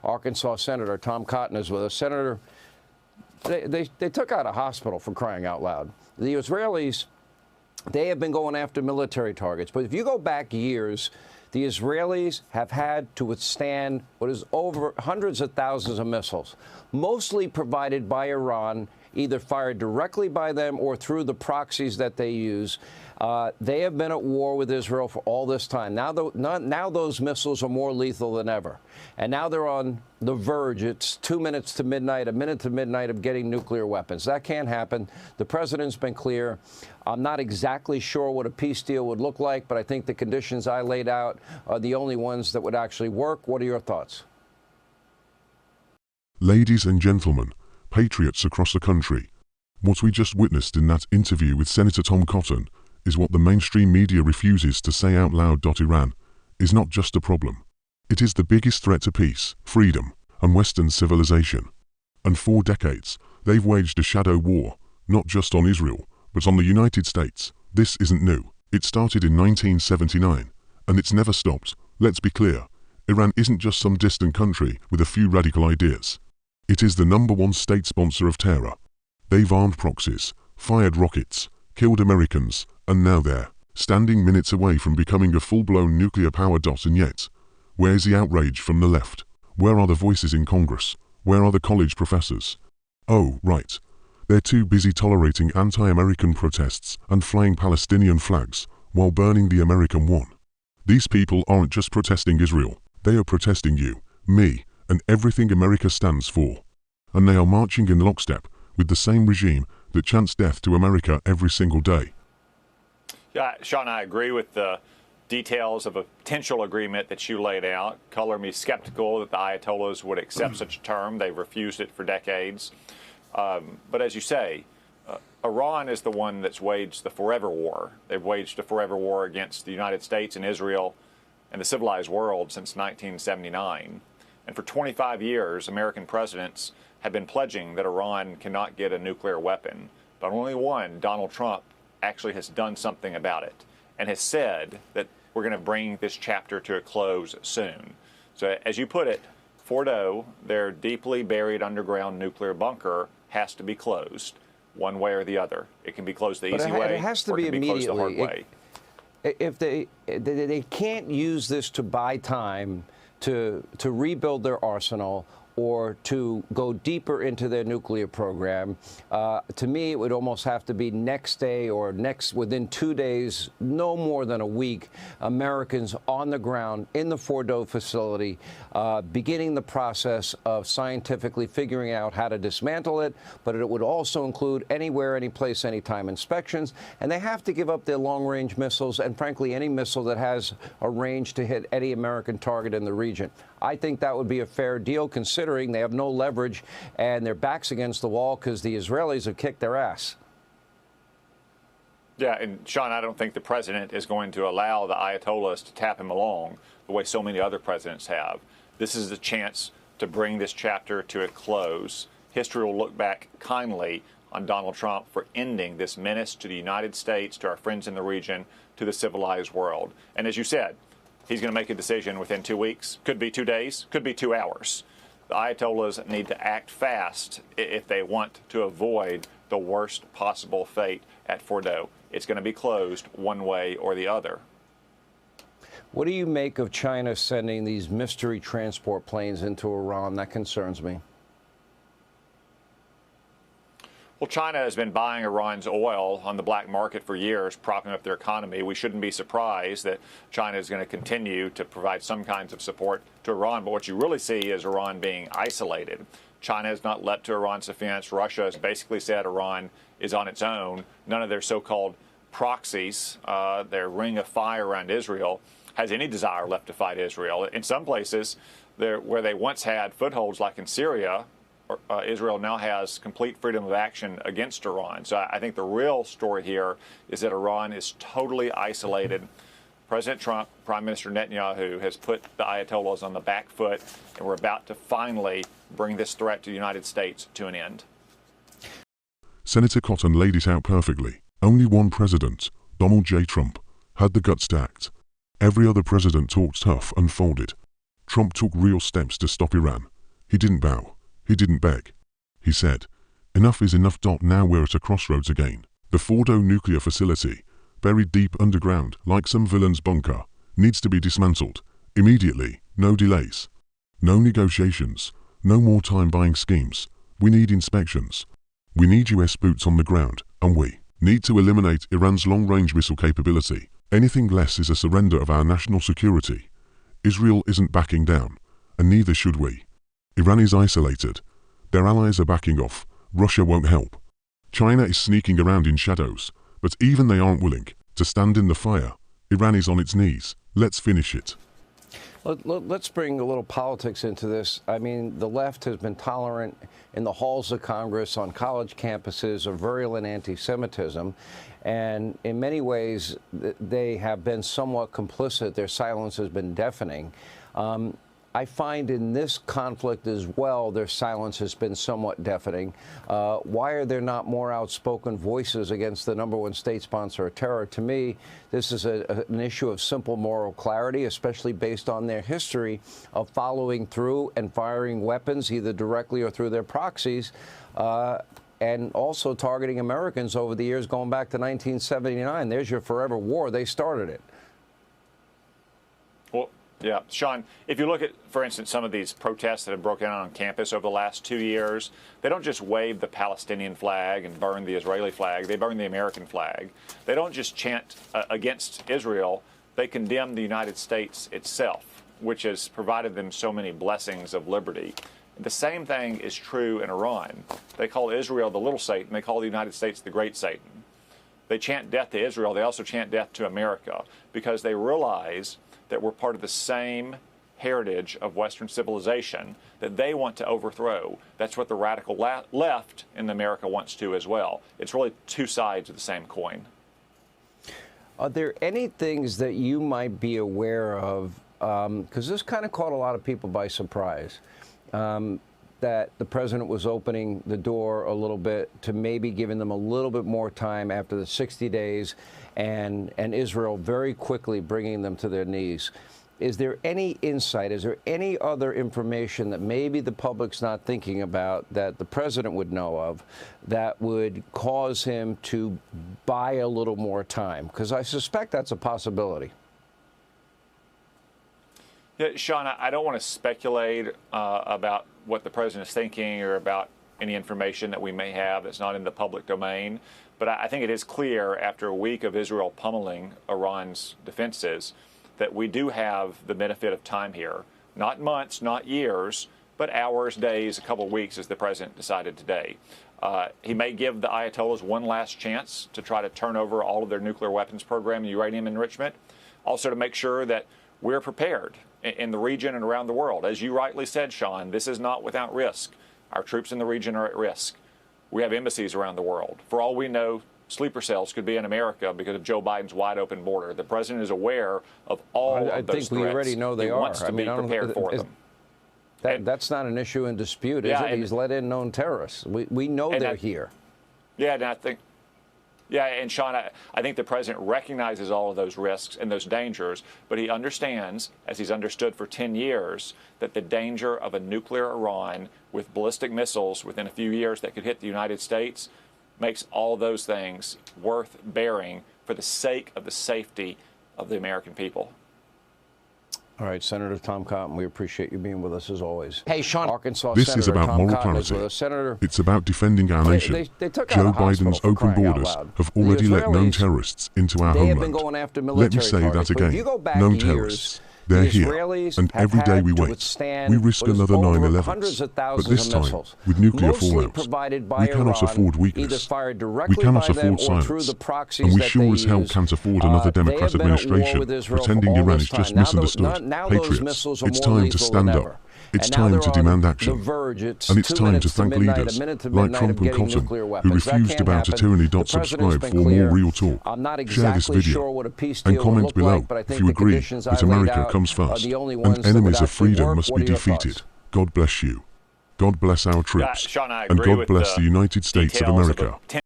Arkansas Senator Tom Cotton is with us. Senator, they took out a hospital, for crying out loud. The Israelis, they have been going after military targets. But if you go back years, the Israelis have had to withstand what is over hundreds of thousands of missiles, mostly provided by Iran, either fired directly by them or through the proxies that they use. They have been at war with Israel for all this time. Now those missiles are more lethal than ever. And now they're on the verge. It's 2 minutes to midnight, a minute to midnight of getting nuclear weapons. That can't happen. The president's been clear. I'm not exactly sure what a peace deal would look like, but I think the conditions I laid out are the only ones that would actually work. What are your thoughts? Ladies and gentlemen, patriots across the country, what we just witnessed in that interview with Senator Tom Cotton is what the mainstream media refuses to say out loud. Iran is not just a problem. It is the biggest threat to peace, freedom, and Western civilization. And for decades, they've waged a shadow war, not just on Israel, but on the United States. This isn't new. It started in 1979, and it's never stopped. Let's be clear, Iran isn't just some distant country with a few radical ideas. It is the #1 state sponsor of terror. They've armed proxies, fired rockets, killed Americans, and now they're standing minutes away from becoming a full-blown nuclear power. And yet, where's the outrage from the left? Where are the voices in Congress? Where are the college professors? Oh, right. They're too busy tolerating anti-American protests and flying Palestinian flags while burning the American one. These people aren't just protesting Israel. They are protesting you, me, and everything America stands for. And they are marching in lockstep with the same regime that chants death to America every single day. Yeah, Sean, I agree with the details of a potential agreement that you laid out. Color me skeptical that the Ayatollahs would accept such a term. They've refused it for decades. But as you say, Iran is the one that's waged the forever war. They've waged a forever war against the United States and Israel and the civilized world since 1979. And for 25 years, American presidents have been pledging that Iran cannot get a nuclear weapon. But only one, Donald Trump, actually has done something about it and has said that we're going to bring this chapter to a close soon. So as you put it, Fordo, their deeply buried underground nuclear bunker, has to be closed one way or the other. It can be closed the easy way, it has to or be it can be closed the hard way. If they can't use this to buy time to rebuild their arsenal or to go deeper into their nuclear program, to me, it would almost have to be next day or within 2 days, no more than a week, Americans on the ground in the Fordo facility, beginning the process of scientifically figuring out how to dismantle it. But it would also include anywhere, any place, anytime inspections. And they have to give up their long-range missiles and, frankly, any missile that has a range to hit any American target in the region. I think that would be a fair deal, considering they have no leverage and their back's against the wall because the Israelis have kicked their ass. Yeah, and Sean, I don't think the president is going to allow the Ayatollahs to tap him along the way so many other presidents have. This is a chance to bring this chapter to a close. History will look back kindly on Donald Trump for ending this menace to the United States, to our friends in the region, to the civilized world. And as you said, he's going to make a decision within 2 weeks. Could be 2 days, could be 2 hours. The Ayatollahs need to act fast if they want to avoid the worst possible fate at Fordo. It's going to be closed one way or the other. What do you make of China sending these mystery transport planes into Iran? That concerns me. Well, China has been buying Iran's oil on the black market for years, propping up their economy. We shouldn't be surprised that China is going to continue to provide some kinds of support to Iran. But what you really see is Iran being isolated. China has not leapt to Iran's defense. Russia has basically said Iran is on its own. None of their so-called proxies, their ring of fire around Israel, has any desire left to fight Israel. In some places, where they once had footholds, like in Syria, Israel now has complete freedom of action against Iran. So I think the real story here is that Iran is totally isolated. President Trump, Prime Minister Netanyahu, has put the Ayatollahs on the back foot, and we're about to finally bring this threat to the United States to an end. Senator Cotton laid it out perfectly. Only one president, Donald J. Trump, had the guts to act. Every other president talked tough and folded. Trump took real steps to stop Iran. He didn't bow. He didn't beg. He said, enough is enough. Now we're at a crossroads again. The Fordo nuclear facility, buried deep underground like some villain's bunker, needs to be dismantled. Immediately. No delays. No negotiations. No more time buying schemes. We need inspections. We need US boots on the ground, and we need to eliminate Iran's long-range missile capability. Anything less is a surrender of our national security. Israel isn't backing down, and neither should we. Iran is isolated. Their allies are backing off. Russia won't help. China is sneaking around in shadows, but even they aren't willing to stand in the fire. Iran is on its knees. Let's finish it. Let's bring a little politics into this. I mean, the left has been tolerant in the halls of Congress, on college campuses, of virulent anti-Semitism. And in many ways, they have been somewhat complicit. Their silence has been deafening. I find in this conflict as well, their silence has been somewhat deafening. Why are there not more outspoken voices against the #1 state sponsor of terror? To me, this is an issue of simple moral clarity, especially based on their history of following through and firing weapons, either directly or through their proxies, and also targeting Americans over the years going back to 1979. There's your forever war. They started it. Well, yeah, Sean, if you look at, for instance, some of these protests that have broken out on campus over the last 2 years, they don't just wave the Palestinian flag and burn the Israeli flag. They burn the American flag. They don't just chant against Israel. They condemn the United States itself, which has provided them so many blessings of liberty. The same thing is true in Iran. They call Israel the little Satan. They call the United States the great Satan. They chant death to Israel. They also chant death to America because they realize that we're part of the same heritage of Western civilization that they want to overthrow. That's what the radical left in America wants to as well. It's really two sides of the same coin. Are there any things that you might be aware of, because this kind of caught a lot of people by surprise, that the president was opening the door a little bit to maybe giving them a little bit more time after the 60 days and Israel very quickly bringing them to their knees. Is there any insight? Is there any other information that maybe the public's not thinking about that the president would know of that would cause him to buy a little more time? Because I suspect that's a possibility. Yeah, Sean, I don't want to speculate about what the president is thinking or about any information that we may have that's not in the public domain. But I think it is clear after a week of Israel pummeling Iran's defenses that we do have the benefit of time here. Not months, not years, but hours, days, a couple of weeks, as the president decided today. He may give the Ayatollahs one last chance to try to turn over all of their nuclear weapons program and uranium enrichment. Also to make sure that we're prepared in the region and around the world. As you rightly said, Sean, this is not without risk. Our troops in the region are at risk. We have embassies around the world. For all we know, sleeper cells could be in America because of Joe Biden's wide open border. The president is aware of all of those threats. I think we already know they are. He wants to be prepared for them. That's not an issue in dispute, is it? He's let in known terrorists. We know they're here. Yeah, and I think, and Sean, I think the president recognizes all of those risks and those dangers, but he understands, as he's understood for 10 years, that the danger of a nuclear Iran with ballistic missiles within a few years that could hit the United States makes all those things worth bearing for the sake of the safety of the American people. All right, Senator Tom Cotton, we appreciate you being with us as always. Hey, Sean, Arkansas This Senator is about Tom moral Cotton clarity. is with us. Senator, it's about defending our nation. They took Joe out a hospital Biden's for open crying out borders loud. have already The let known Israelis, terrorists into our they have been homeland. going after Let military me say targets, that but if you again. go back Known years, terrorists. They're the here, Israelis and have every day had we to wait. withstand We risk what is another over 9/11. hundreds of But thousands this of time, missiles, with nuclear mostly fallout, provided by we cannot Iran, afford either weakness. fired We directly cannot by them afford or through silence. the proxies And we that sure they as hell use. can't afford another They have Democrat been at war administration with Israel pretending for all Iran this is just time. Now misunderstood. now those Patriots, missiles are it's more time to lethal stand than up. ever. It's And now time they're to on demand the action. verge. It's And it's 2 time to minutes thank midnight, leaders a minute to like midnight Trump of and getting Cotton, nuclear who weapons. That refused to can't bow to happen. tyranny. The president's Subscribe been for more clear. real talk. I'm not Share this exactly video sure what a peace and deal would comment look below like, but I if think you the agree conditions I that laid America out comes are first the only ones and that would enemies of actually freedom work. must What be are your defeated. thoughts? God bless you. God bless our troops. Sean, I and agree God with bless the United States of details America. a